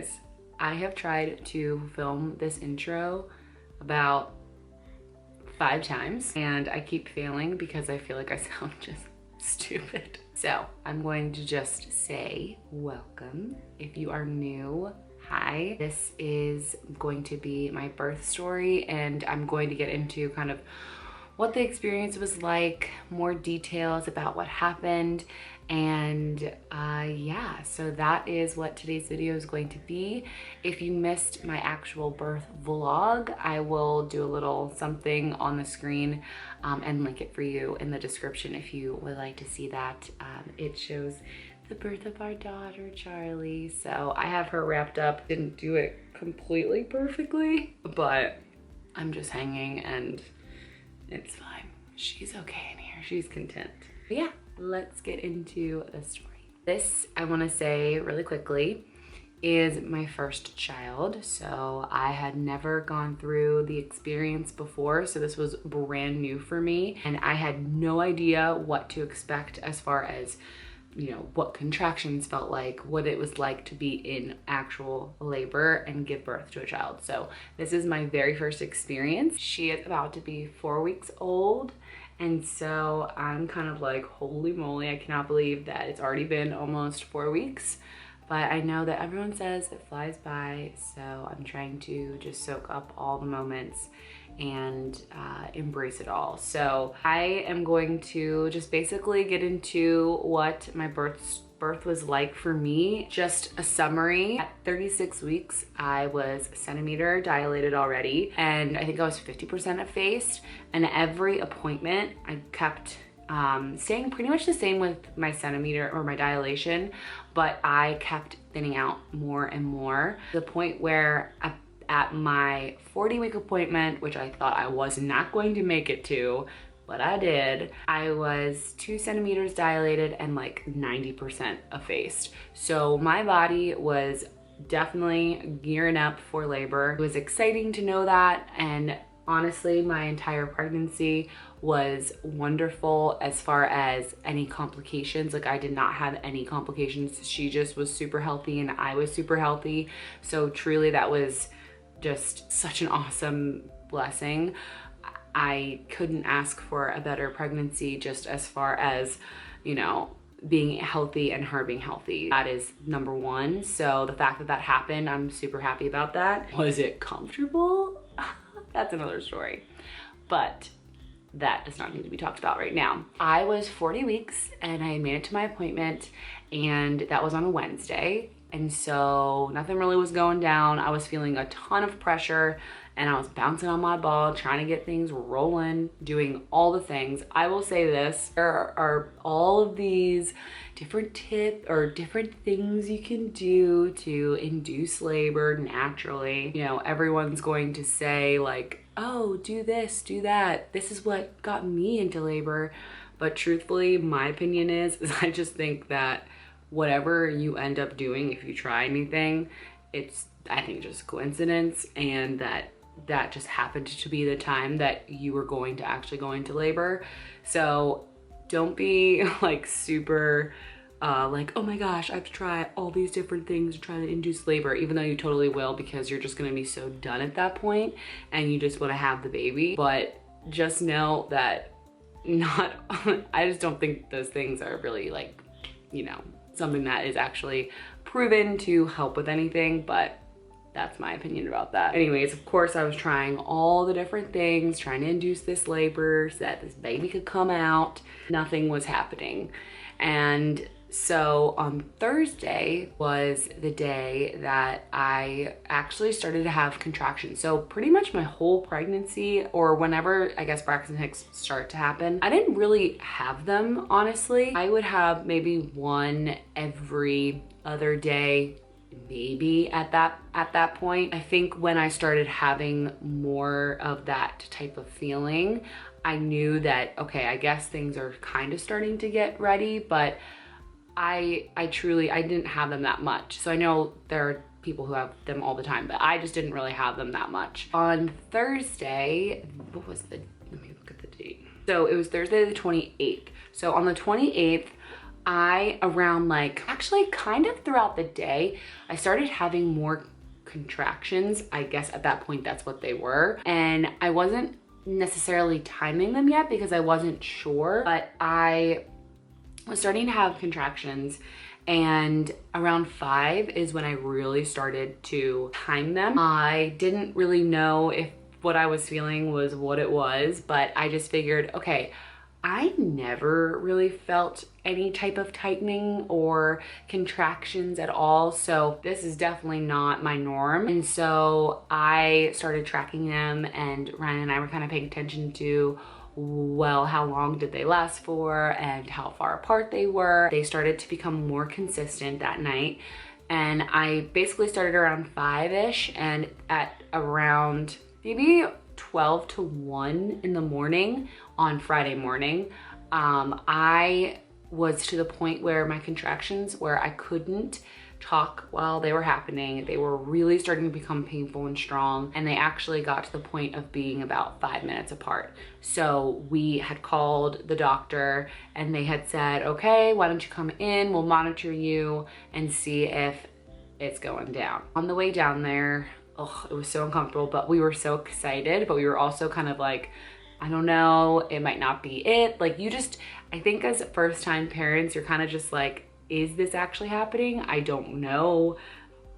guys, I have tried to film this intro about 5 times and I keep failing because I feel like I sound just stupid. So I'm going to just say welcome. If you are new, hi. This is going to be my birth story and I'm going to get into kind of what the experience was like, more details about what happened, and yeah, so that is what today's video is going to be. If you missed my actual birth vlog, I will do a little something on the screen and link it for you in the description if you would like to see that. It shows the birth of our daughter, Charlie. So I have her wrapped up. Didn't do it completely perfectly, but I'm just hanging and it's fine. She's okay in here. She's content. But yeah, let's get into the story. This, I want to say really quickly, is my first child. So I had never gone through the experience before. So this was brand new for me. And I had no idea what to expect as far as, you know, what contractions felt like, what it was like to be in actual labor and give birth to a child. So this is my very first experience. She is about to be 4 weeks old. And so I'm kind of like, holy moly, I cannot believe that it's already been almost 4 weeks. But I know that everyone says it flies by. So I'm trying to just soak up all the moments and embrace it all. So I am going to just basically get into what my birth was like for me. Just a summary. At 36 weeks, I was centimeter dilated already, and I think I was 50% effaced. And every appointment, I kept staying pretty much the same with my centimeter or my dilation, but I kept thinning out more and more to the point where at my 40-week appointment, which I thought I was not going to make it to, but I did, I was 2 centimeters dilated and like 90% effaced. So my body was definitely gearing up for labor. It was exciting to know that, and honestly, my entire pregnancy was wonderful as far as any complications. Like, I did not have any complications. She just was super healthy and I was super healthy. So truly that was just such an awesome blessing. I couldn't ask for a better pregnancy, just as far as, you know, being healthy and her being healthy. That is number one. So the fact that that happened, I'm super happy about that. Was it comfortable? That's another story. But that does not need to be talked about right now. I was 40 weeks and I made it to my appointment, and that was on a Wednesday. And so nothing really was going down. I was feeling a ton of pressure and I was bouncing on my ball, trying to get things rolling, doing all the things. I will say this, there are all of these different tips or different things you can do to induce labor naturally. You know, everyone's going to say like, oh, do this, do that. This is what got me into labor. But truthfully, my opinion is I just think that whatever you end up doing, if you try anything, it's, I think, just coincidence, and that just happened to be the time that you were going to actually go into labor. So don't be like super like, oh my gosh, I have to try all these different things to try to induce labor, even though you totally will, because you're just gonna be so done at that point and you just want to have the baby. But just know that I just don't think those things are really, like, you know, something that is actually proven to help with anything, but that's my opinion about that. Anyways, of course, I was trying all the different things, trying to induce this labor so that this baby could come out. Nothing was happening. And so on Thursday was the day that I actually started to have contractions. So pretty much my whole pregnancy, or whenever I guess Braxton Hicks start to happen, I didn't really have them, honestly. I would have maybe one every other day, maybe at that point. I think when I started having more of that type of feeling, I knew that, okay, I guess things are kind of starting to get ready, but I didn't have them that much. So I know there are people who have them all the time, but I just didn't really have them that much. On Thursday, what was let me look at the date. So it was Thursday the 28th. So on the 28th, around like, actually kind of throughout the day, I started having more contractions. I guess at that point that's what they were. And I wasn't necessarily timing them yet because I wasn't sure, but I was starting to have contractions, and around 5 is when I really started to time them. I didn't really know if what I was feeling was what it was, but I just figured, okay, I never really felt any type of tightening or contractions at all, so this is definitely not my norm. And so I started tracking them, and Ryan and I were kind of paying attention to, well, how long did they last for and how far apart they were. They started to become more consistent that night, and I basically started around 5-ish, and at around maybe 12 to 1 in the morning on Friday morning, I was to the point where my contractions, where I couldn't talk while they were happening. They were really starting to become painful and strong, and they actually got to the point of being about 5 minutes apart. So we had called the doctor, and they had said, okay, why don't you come in, we'll monitor you and see if it's going down. On the way down there, oh, it was so uncomfortable, but we were so excited, but we were also kind of like, I don't know, it might not be it. Like, you just, I think as first-time parents, you're kind of just like, is this actually happening? I don't know.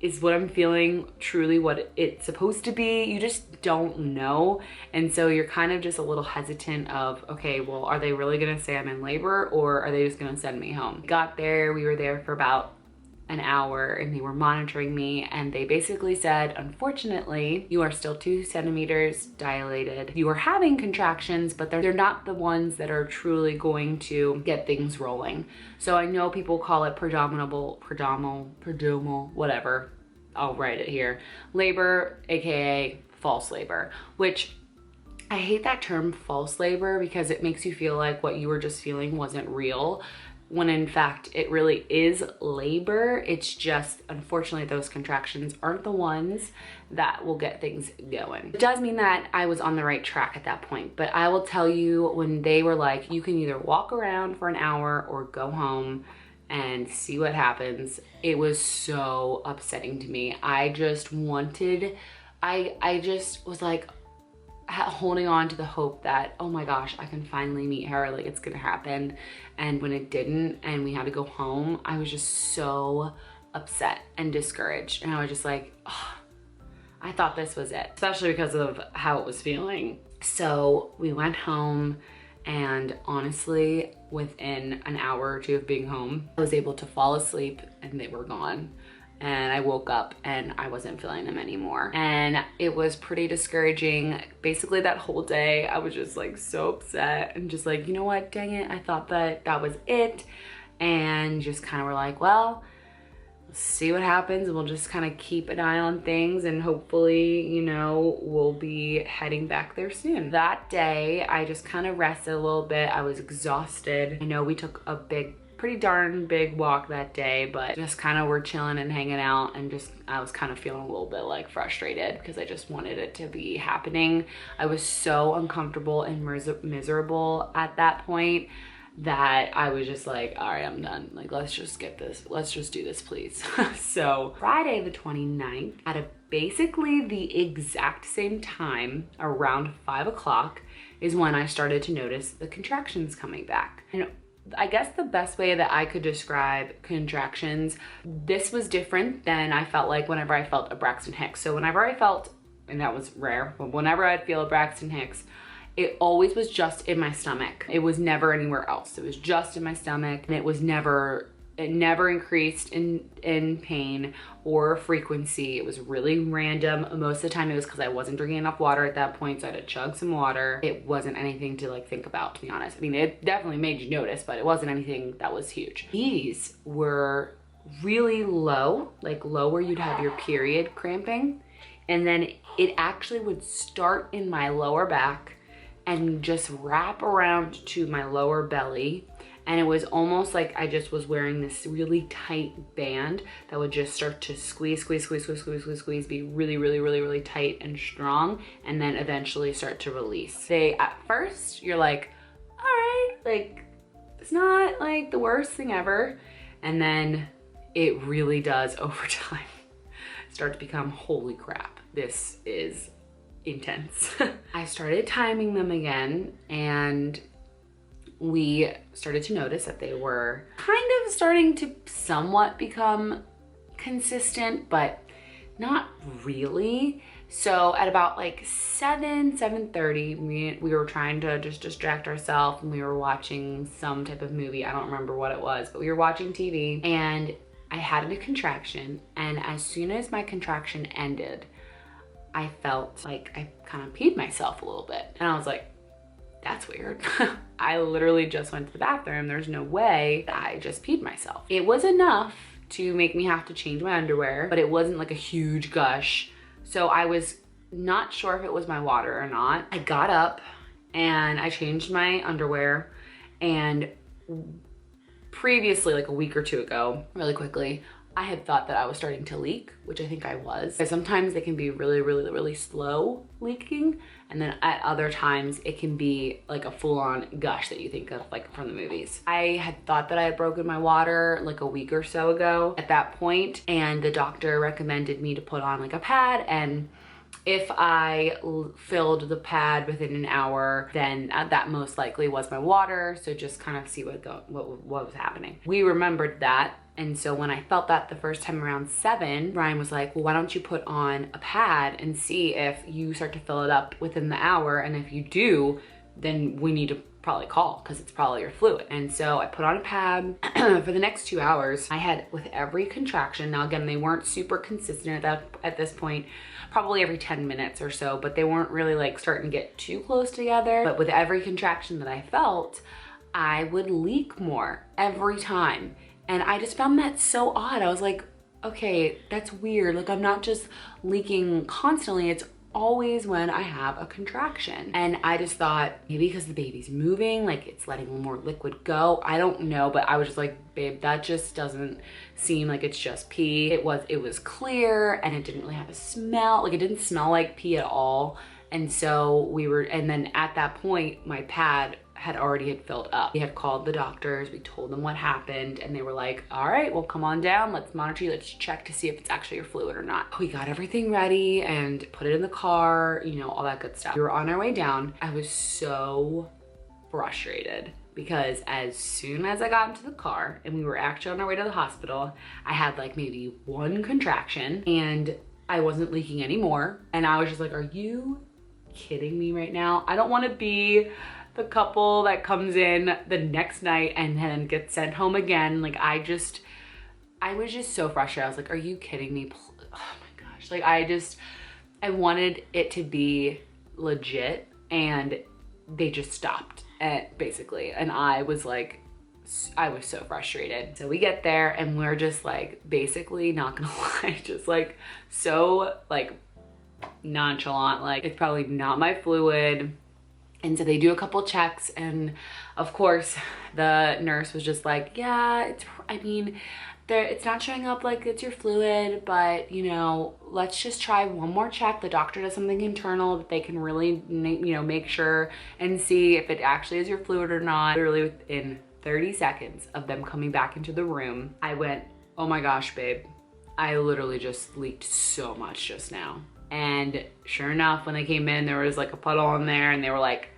Is what I'm feeling truly what it's supposed to be? You just don't know. And so you're kind of just a little hesitant of, okay, well, are they really gonna say I'm in labor, or are they just gonna send me home? Got there, we were there for about an hour, and they were monitoring me, and they basically said, unfortunately, you are still 2 centimeters dilated. You are having contractions, but they're not the ones that are truly going to get things rolling. So I know people call it predominal, whatever. I'll write it here. Labor, AKA false labor, which I hate that term, false labor, because it makes you feel like what you were just feeling wasn't real, when in fact it really is labor. It's just, unfortunately, those contractions aren't the ones that will get things going. It does mean that I was on the right track at that point, but I will tell you, when they were like, you can either walk around for an hour or go home and see what happens, it was so upsetting to me. I just wanted, I just was like, holding on to the hope that, oh my gosh, I can finally meet her, like it's gonna happen. And when it didn't, and we had to go home, I was just so upset and discouraged. And I was just like, oh, I thought this was it, especially because of how it was feeling. So we went home, and honestly, within an hour or 2 of being home, I was able to fall asleep and they were gone. And I woke up and I wasn't feeling them anymore. And it was pretty discouraging. Basically that whole day, I was just like so upset and just like, you know what, dang it, I thought that that was it. And just kind of were like, well, let's see what happens. We'll just kind of keep an eye on things, and hopefully, you know, we'll be heading back there soon. That day, I just kind of rested a little bit. I was exhausted. I know we took a pretty darn big walk that day, but just kind of were chilling and hanging out, and just I was kind of feeling a little bit like frustrated because I just wanted it to be happening. I was so uncomfortable and miserable at that point that I was just like, all right, I'm done. Like, let's just get this. Let's just do this, please. So Friday the 29th, at basically the exact same time, around 5 o'clock, is when I started to notice the contractions coming back. And I guess the best way that I could describe contractions, this was different than I felt like whenever I felt a Braxton Hicks. So whenever I felt, and that was rare, but whenever I'd feel a Braxton Hicks, it always was just in my stomach. It was never anywhere else. It was just in my stomach, and it never increased in pain or frequency. It was really random. Most of the time it was because I wasn't drinking enough water at that point, so I had to chug some water. It wasn't anything to like think about, to be honest. I mean, it definitely made you notice, but it wasn't anything that was huge. These were really low, like low where you'd have your period cramping, and then it actually would start in my lower back and just wrap around to my lower belly. And it was almost like I just was wearing this really tight band that would just start to squeeze, be really tight and strong, and then eventually start to release. At first, you're like, all right, like, it's not like the worst thing ever. And then it really does over time start to become, holy crap, this is intense. I started timing them again, and we started to notice that they were kind of starting to somewhat become consistent, but not really. So at about like 7:30, we were trying to just distract ourselves, and we were watching some type of movie. I don't remember what it was, but we were watching TV, and I had a contraction. And as soon as my contraction ended, I felt like I kind of peed myself a little bit. And I was like, that's weird. I literally just went to the bathroom. There's no way I just peed myself. It was enough to make me have to change my underwear, but it wasn't like a huge gush. So I was not sure if it was my water or not. I got up and I changed my underwear, and previously, like a week or two ago, really quickly, I had thought that I was starting to leak, which I think I was. But sometimes they can be really slow leaking, and then at other times it can be like a full-on gush that you think of like from the movies. I had thought that I had broken my water like a week or so ago at that point, and the doctor recommended me to put on like a pad, and if I filled the pad within an hour, then that most likely was my water. So just kind of see what was happening. We remembered that. And so when I felt that the first time around 7, Ryan was like, well, why don't you put on a pad and see if you start to fill it up within the hour. And if you do, then we need to probably call, because it's probably your fluid. And so I put on a pad. For the next 2 hours, I had, with every contraction, now again, they weren't super consistent at this point, probably every 10 minutes or so, but they weren't really like starting to get too close together. But with every contraction that I felt, I would leak more every time. And I just found that so odd. I was like, okay, that's weird. Like, I'm not just leaking constantly, it's always when I have a contraction. And I just thought maybe because the baby's moving, like it's letting more liquid go. I don't know, but I was just like, babe, that just doesn't seem like it's just pee. It was clear, and it didn't really have a smell. Like, it didn't smell like pee at all. And so and then at that point, my pad had filled up. We had called the doctors, we told them what happened, and they were like, all right, well, come on down, let's monitor you, let's check to see if it's actually your fluid or not. We got everything ready and put it in the car, you know, all that good stuff. We were on our way down. I was so frustrated because as soon as I got into the car and we were actually on our way to the hospital, I had like maybe 1 contraction and I wasn't leaking anymore. And I was just like, are you kidding me right now? I don't want to be the couple that comes in the next night and then gets sent home again. Like, I was just so frustrated. I was like, are you kidding me? Oh my gosh. Like, I wanted it to be legit, and they just stopped at basically. And I was like, I was so frustrated. So we get there and we're just like, basically, not gonna lie, just like so like nonchalant, like it's probably not my fluid. And so they do a couple checks, and of course the nurse was just like, yeah, it's not showing up like it's your fluid, but you know, let's just try one more check. The doctor does something internal that they can really, you know, make sure and see if it actually is your fluid or not. Literally within 30 seconds of them coming back into the room, I went, oh my gosh, babe, I literally just leaked so much just now. And sure enough, when they came in, there was like a puddle on there, and they were like,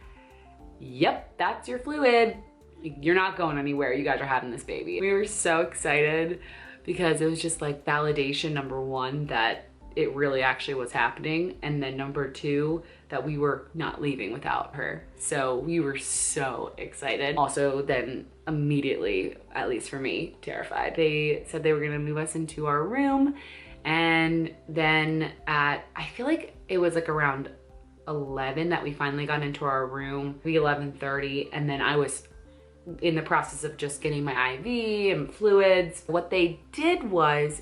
yep, that's your fluid. You're not going anywhere. You guys are having this baby. We were so excited because it was just like validation, number 1, that it really actually was happening. And then number 2, that we were not leaving without her. So we were so excited. Also then immediately, at least for me, terrified. They said they were gonna move us into our room. And then I feel like it was like around 11 that we finally got into our room, maybe 11:30, and then I was in the process of just getting my IV and fluids. What they did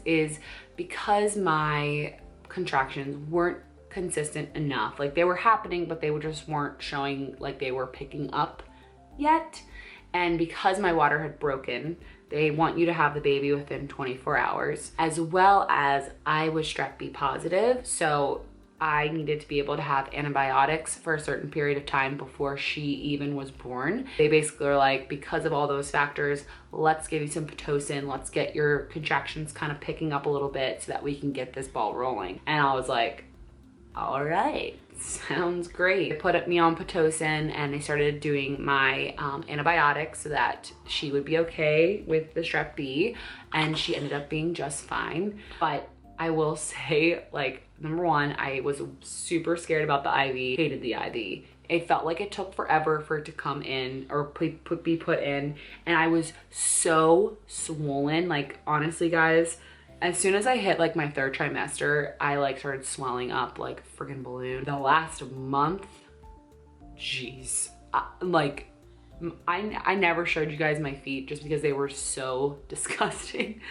is because my contractions weren't consistent enough, like they were happening, but they just weren't showing like they were picking up yet. And because my water had broken, they want you to have the baby within 24 hours, as well as I was strep B positive. So I needed to be able to have antibiotics for a certain period of time before she even was born. They basically were like, because of all those factors, let's give you some Pitocin, let's get your contractions kind of picking up a little bit so that we can get this ball rolling. And I was like, all right, sounds great. They put me on Pitocin and they started doing my antibiotics so that she would be okay with the strep B, and she ended up being just fine. But I will say, like, number one, I was super scared about the IV, hated the IV. It felt like it took forever for it to come in or be put in, and I was so swollen. Like, honestly, guys, as soon as I hit like my 3rd trimester, I like started swelling up like a friggin' balloon. The last month, jeez, like I never showed you guys my feet just because they were so disgusting.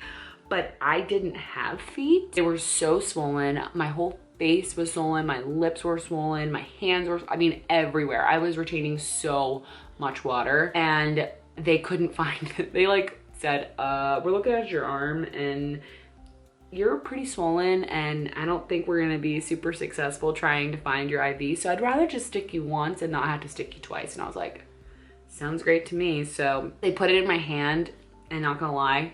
But I didn't have feet. They were so swollen. My whole face was swollen. My lips were swollen. My hands were, I mean, everywhere. I was retaining so much water and they couldn't find it. They like said, we're looking at your arm and you're pretty swollen and I don't think we're gonna be super successful trying to find your IV. So I'd rather just stick you once and not have to stick you twice. And I was like, sounds great to me. So they put it in my hand and not gonna lie,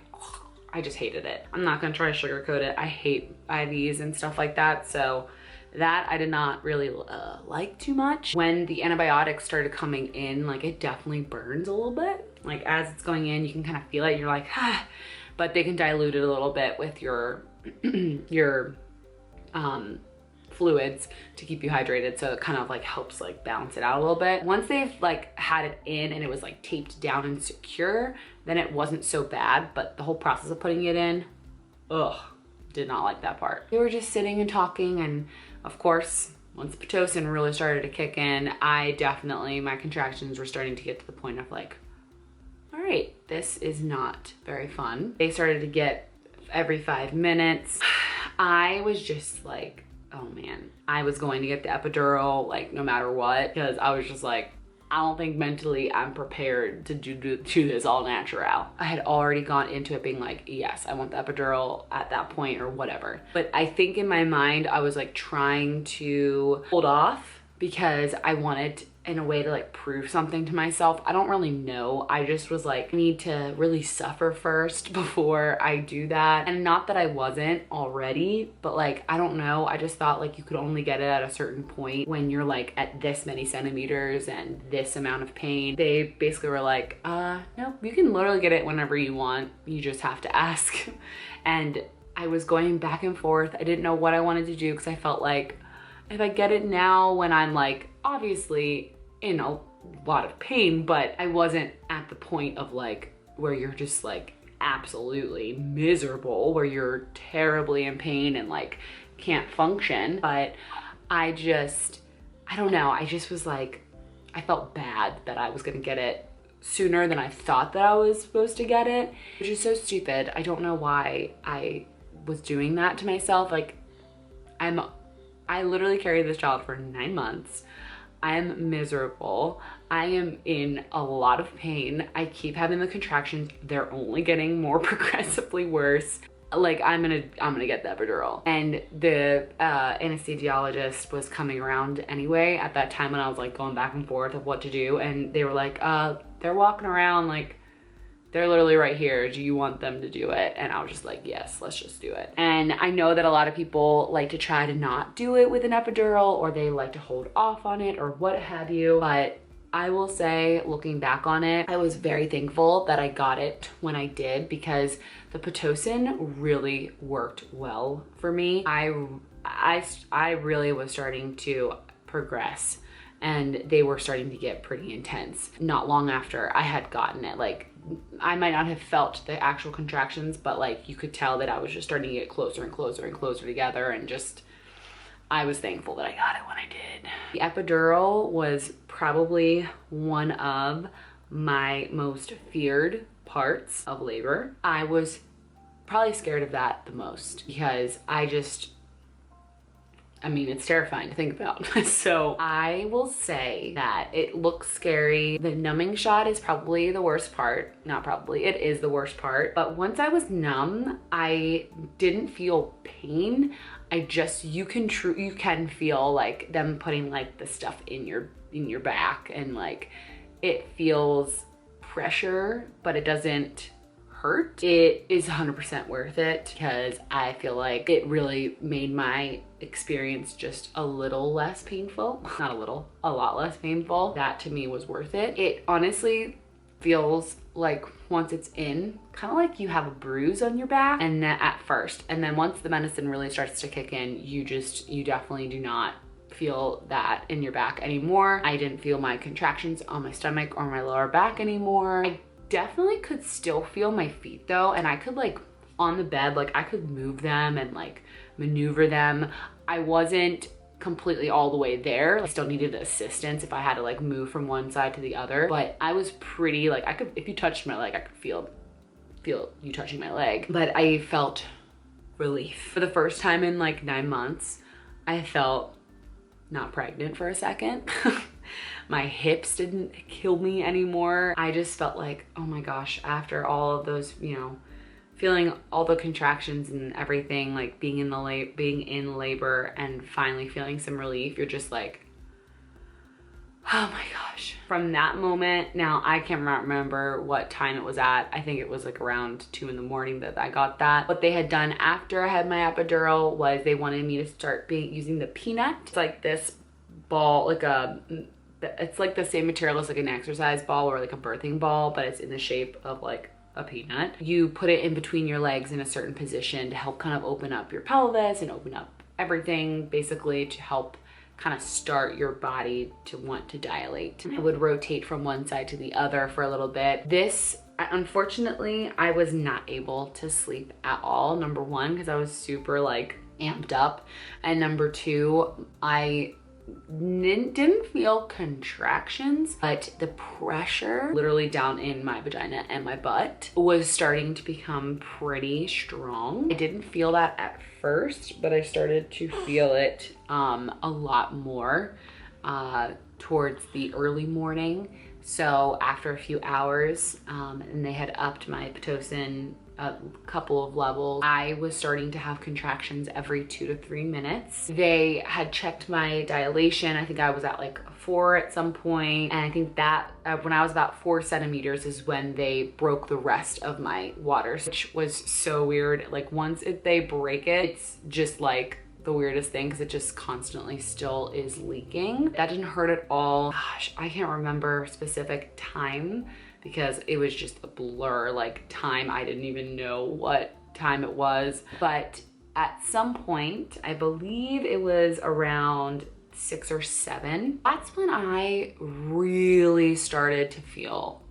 I just hated it. I'm not gonna try to sugarcoat it. I hate IVs and stuff like that. So that I did not really like too much. When the antibiotics started coming in, like it definitely burns a little bit. Like as it's going in, you can kind of feel it. You're like, ah, but they can dilute it a little bit with your fluids to keep you hydrated, so it kind of like helps like balance it out a little bit. Once they've like had it in and it was like taped down and secure, then it wasn't so bad. But the whole process of putting it in, ugh, did not like that part. We were just sitting and talking, and of course once Pitocin really started to kick in, my contractions were starting to get to the point of like, all right, this is not very fun. They started to get every 5 minutes. I was just like, oh man, I was going to get the epidural like no matter what, because I was just like, I don't think mentally I'm prepared to do this all natural. I had already gone into it being like, yes, I want the epidural at that point or whatever. But I think in my mind, I was like trying to hold off because I wanted in a way to like prove something to myself. I don't really know. I just was like, I need to really suffer first before I do that. And not that I wasn't already, but like, I don't know. I just thought like you could only get it at a certain point when you're like at this many centimeters and this amount of pain. They basically were like, no, you can literally get it whenever you want. You just have to ask. And I was going back and forth. I didn't know what I wanted to do because I felt like if I get it now when I'm like obviously in a lot of pain, but I wasn't at the point of like where you're just like absolutely miserable, where you're terribly in pain and like can't function. But I don't know, I just was like, I felt bad that I was gonna get it sooner than I thought that I was supposed to get it, which is so stupid. I don't know why I was doing that to myself. Like I literally carried this child for 9 months. I'm miserable. I am in a lot of pain. I keep having the contractions. They're only getting more progressively worse. Like I'm gonna get the epidural. And the anesthesiologist was coming around anyway at that time when I was like going back and forth of what to do. And they were like, they're walking around, like they're literally right here. Do you want them to do it? And I was just like, yes, let's just do it. And I know that a lot of people like to try to not do it with an epidural, or they like to hold off on it or what have you. But I will say, looking back on it, I was very thankful that I got it when I did, because the Pitocin really worked well for me. I really was starting to progress and they were starting to get pretty intense. Not long after I had gotten it, like I might not have felt the actual contractions, but like you could tell that I was just starting to get closer and closer and closer together, and just I was thankful that I got it when I did. The epidural was probably one of my most feared parts of labor. I was probably scared of that the most because I I mean, it's terrifying to think about. So I will say that it looks scary. The numbing shot is probably the worst part. Not probably, it is the worst part. But once I was numb, I didn't feel pain. You can feel like them putting like the stuff in your back, and like it feels pressure, but it doesn't hurt. It is 100% worth it because I feel like it really made my experience just a little less painful. Not a little, a lot less painful. That to me was worth it. It honestly feels like once it's in, kind of like you have a bruise on your back and at first, and then once the medicine really starts to kick in, you definitely do not feel that in your back anymore. I didn't feel my contractions on my stomach or my lower back anymore. I definitely could still feel my feet though, and I could like on the bed, like I could move them and like maneuver them. I wasn't completely all the way there. I still needed assistance if I had to like move from one side to the other, but I was pretty like, I could, if you touched my leg, I could feel you touching my leg. But I felt relief. For the first time in like 9 months, I felt not pregnant for a second. My hips didn't kill me anymore. I just felt like, oh my gosh, after all of those, you know, feeling all the contractions and everything, like being in labor and finally feeling some relief, you're just like, oh my gosh. From that moment, now I can't remember what time it was at. I think it was like around 2 in the morning that I got that. What they had done after I had my epidural was they wanted me to start using the peanut. It's like this ball, it's like the same material as like an exercise ball or like a birthing ball, but it's in the shape of like a peanut. You put it in between your legs in a certain position to help kind of open up your pelvis and open up everything, basically to help kind of start your body to want to dilate. I would rotate from one side to the other for a little bit. This, unfortunately, I was not able to sleep at all. Number one, because I was super like amped up. And number two, I didn't feel contractions, but the pressure literally down in my vagina and my butt was starting to become pretty strong. I didn't feel that at first, but I started to feel it a lot more towards the early morning. So after a few hours, and they had upped my Pitocin a couple of levels, I was starting to have contractions every 2 to 3 minutes. They had checked my dilation. I think I was at like 4 at some point. And I think that when I was about 4 centimeters is when they broke the rest of my waters, which was so weird. Like once they break it, it's just like the weirdest thing because it just constantly still is leaking. That didn't hurt at all. Gosh, I can't remember specific time because it was just a blur, like time. I didn't even know what time it was. But at some point, I believe it was around 6 or 7, that's when I really started to feel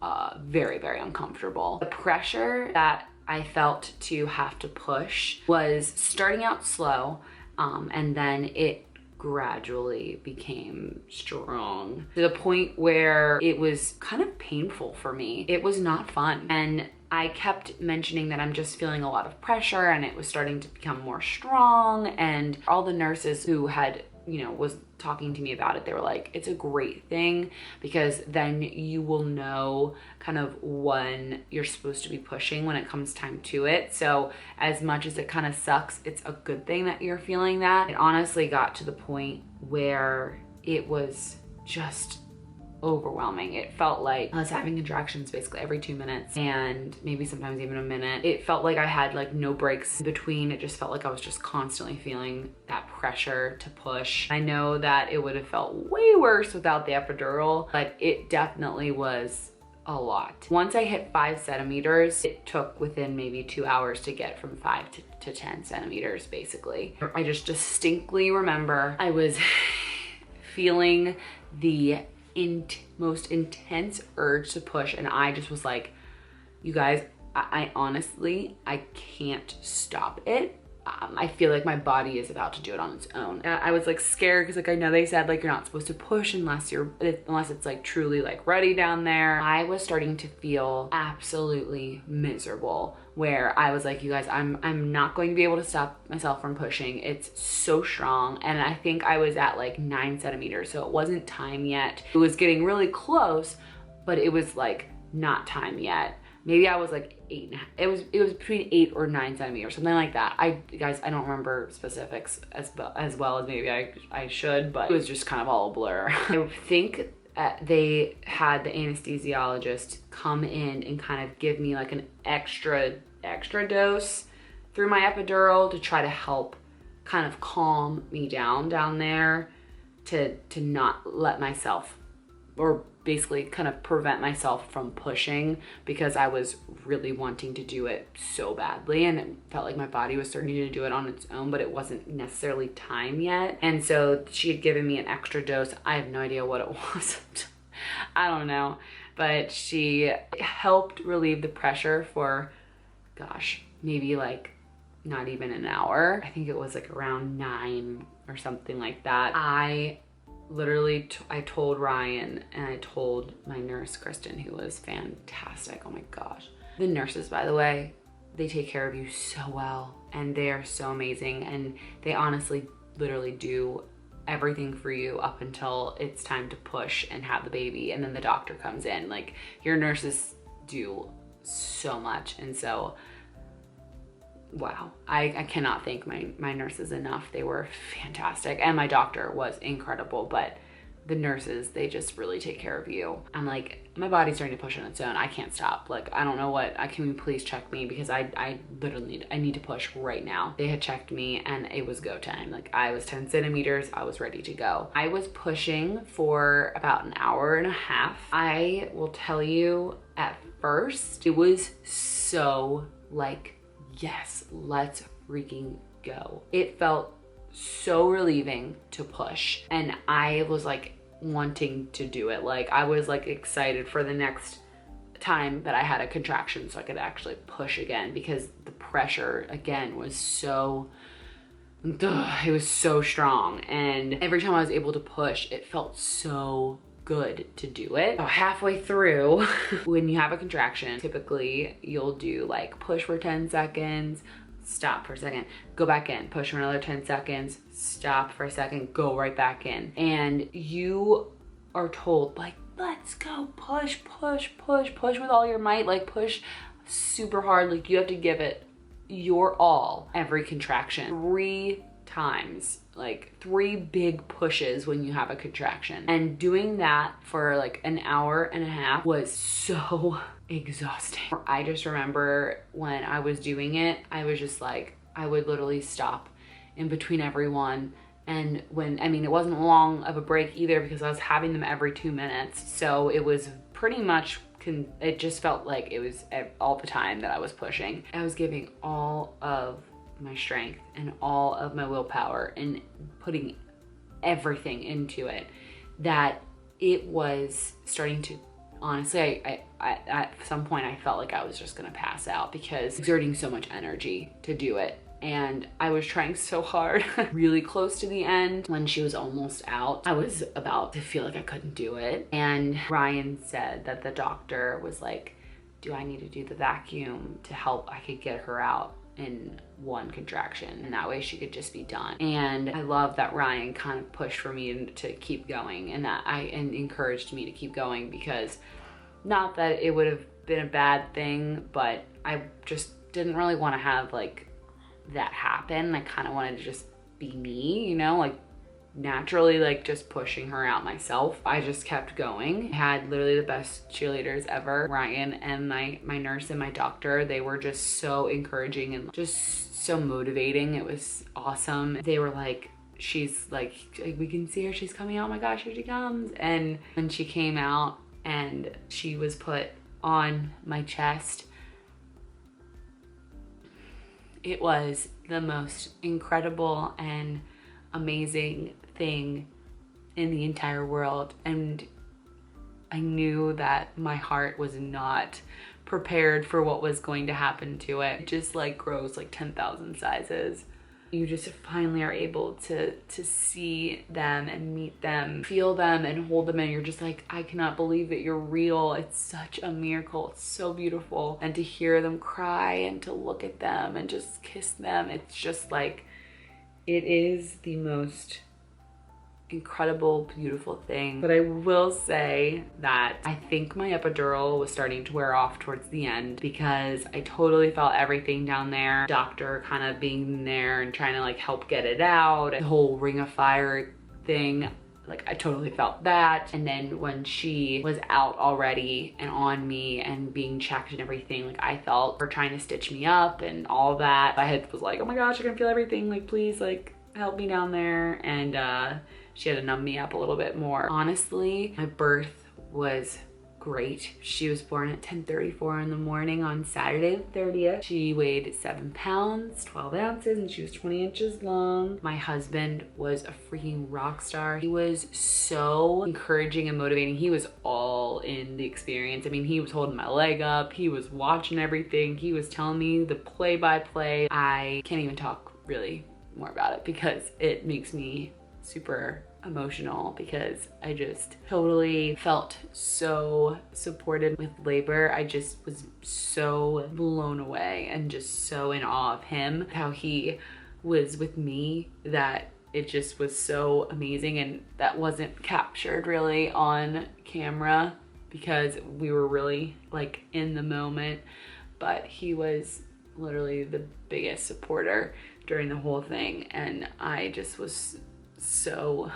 very, very uncomfortable. The pressure that I felt to have to push was starting out slow, and then it gradually became strong to the point where it was kind of painful for me. It was not fun. And I kept mentioning that I'm just feeling a lot of pressure and it was starting to become more strong. And all the nurses who had, you know, was talking to me about it, they were like, it's a great thing because then you will know kind of when you're supposed to be pushing when it comes time to it. So as much as it kind of sucks, it's a good thing that you're feeling that. It honestly got to the point where it was just overwhelming. It felt like I was having contractions basically every 2 minutes and maybe sometimes even a minute. It felt like I had like no breaks in between. It just felt like I was just constantly feeling that pressure to push. I know that it would have felt way worse without the epidural, but it definitely was a lot. Once I hit 5 centimeters, it took within maybe 2 hours to get from 5 to 10 centimeters basically. I just distinctly remember I was feeling the most intense urge to push, and I just was like, you guys, I honestly, I can't stop it. I feel like my body is about to do it on its own. I was like scared because like I know they said like you're not supposed to push unless it's like truly like ready down there. I was starting to feel absolutely miserable, where I was like, you guys, I'm not going to be able to stop myself from pushing. It's so strong. And I think I was at like 9 centimeters, so it wasn't time yet. It was getting really close, but it was like not time yet. Maybe I was like 8.5. It was between 8 or 9 centimeters, something like that. Guys, I don't remember specifics as well as maybe I should, but it was just kind of all a blur. I think they had the anesthesiologist come in and kind of give me like an extra dose through my epidural to try to help kind of calm me down there, to not let myself, or basically kind of prevent myself from pushing, because I was really wanting to do it so badly and it felt like my body was starting to do it on its own, but it wasn't necessarily time yet. And so she had given me an extra dose. I have no idea what it was. I don't know, but she helped relieve the pressure for, gosh, maybe like not even an hour. I think it was like around 9 or something like that. I literally, I told Ryan and I told my nurse, Kristen, who was fantastic. Oh my gosh. The nurses, by the way, they take care of you so well and they are so amazing. And they honestly, literally do everything for you up until it's time to push and have the baby. And then the doctor comes in. Like, your nurses do so much. And so, wow, I cannot thank my nurses enough. They were fantastic. And my doctor was incredible, but the nurses, they just really take care of you. I'm like, my body's starting to push on its own. I can't stop. Like, I don't know what, can you please check me? Because I literally need to push right now. They had checked me and it was go time. Like, I was 10 centimeters. I was ready to go. I was pushing for about an hour and a half. I will tell you, at first, it was so like, yes, let's freaking go. It felt so relieving to push. And I was like wanting to do it. Like, I was like excited for the next time that I had a contraction so I could actually push again, because the pressure again was so, it was so strong. And every time I was able to push, it felt so good to do it. So halfway through, when you have a contraction, typically you'll do like push for 10 seconds, stop for a second, go back in, push for another 10 seconds, stop for a second, go right back in. And you are told like, let's go, push with all your might, like push super hard. Like, you have to give it your all every contraction, 3 times, like 3 big pushes when you have a contraction. And doing that for like an hour and a half was so exhausting. I just remember when I was doing it, I was just like, I would literally stop in between everyone. And when, I mean, it wasn't long of a break either, because I was having them every 2 minutes. So it was pretty much, it just felt like it was all the time that I was pushing. I was giving all of my strength and all of my willpower and putting everything into it, that it was starting to, honestly, I at some point I felt like I was just gonna pass out, because exerting so much energy to do it. And I was trying so hard. Really close to the end, when she was almost out, I was about to feel like I couldn't do it. And Ryan said that the doctor was like, do I need to do the vacuum to help? I could get her out in 1 contraction, and that way she could just be done. And I love that Ryan kind of pushed for me to keep going, and and encouraged me to keep going, because not that it would have been a bad thing, but I just didn't really want to have like that happen. I kind of wanted to just be me, you know, like naturally, like just pushing her out myself. I just kept going. I had literally the best cheerleaders ever. Ryan and my nurse and my doctor, they were just so encouraging and just so motivating. It was awesome. They were like, she's like, we can see her, she's coming out, oh my gosh, here she comes. And when she came out and she was put on my chest, it was the most incredible and amazing thing in the entire world. And I knew that my heart was not prepared for what was going to happen to it. It just like grows like 10,000 sizes you just finally are able to see them and meet them, feel them and hold them, and you're just like, I cannot believe that you're real. It's such a miracle. It's so beautiful. And to hear them cry and to look at them and just kiss them, it's just like, it is the most incredible, beautiful thing. But I will say that I think my epidural was starting to wear off towards the end, because I totally felt everything down there. Doctor kind of being there and trying to like help get it out. The whole ring of fire thing, like I totally felt that. And then when she was out already and on me and being checked and everything, like I felt her trying to stitch me up and all that. My head was like, oh my gosh, I can feel everything. Like, please, like help me down there. And she had to numb me up a little bit more. Honestly, my birth was great. She was born at 10:34 in the morning on Saturday the 30th. She weighed 7 pounds, 12 ounces, and she was 20 inches long. My husband was a freaking rock star. He was so encouraging and motivating. He was all in the experience. I mean, he was holding my leg up. He was watching everything. He was telling me the play-by-play. I can't even talk really more about it because it makes me super emotional, because I just totally felt so supported with labor. I just was so blown away and just so in awe of him, how he was with me, that it just was so amazing. And that wasn't captured really on camera because we were really like in the moment, but he was literally the biggest supporter during the whole thing, and I just was so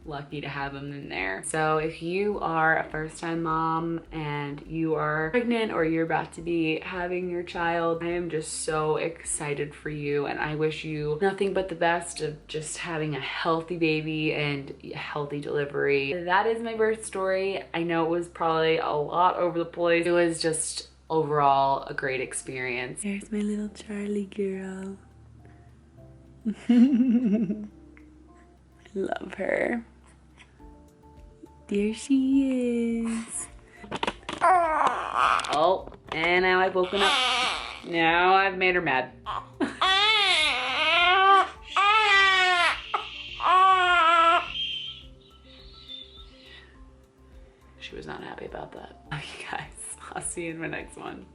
lucky to have him in there. So if you are a first-time mom and you are pregnant or you're about to be having your child, I am just so excited for you, and I wish you nothing but the best of just having a healthy baby and a healthy delivery. That is my birth story. I know it was probably a lot over the place. It was just overall a great experience. There's my little Charlie girl. Love her. There she is. Oh, and now I've woken up. Now I've made her mad. She was not happy about that. Okay, guys, I'll see you in my next one.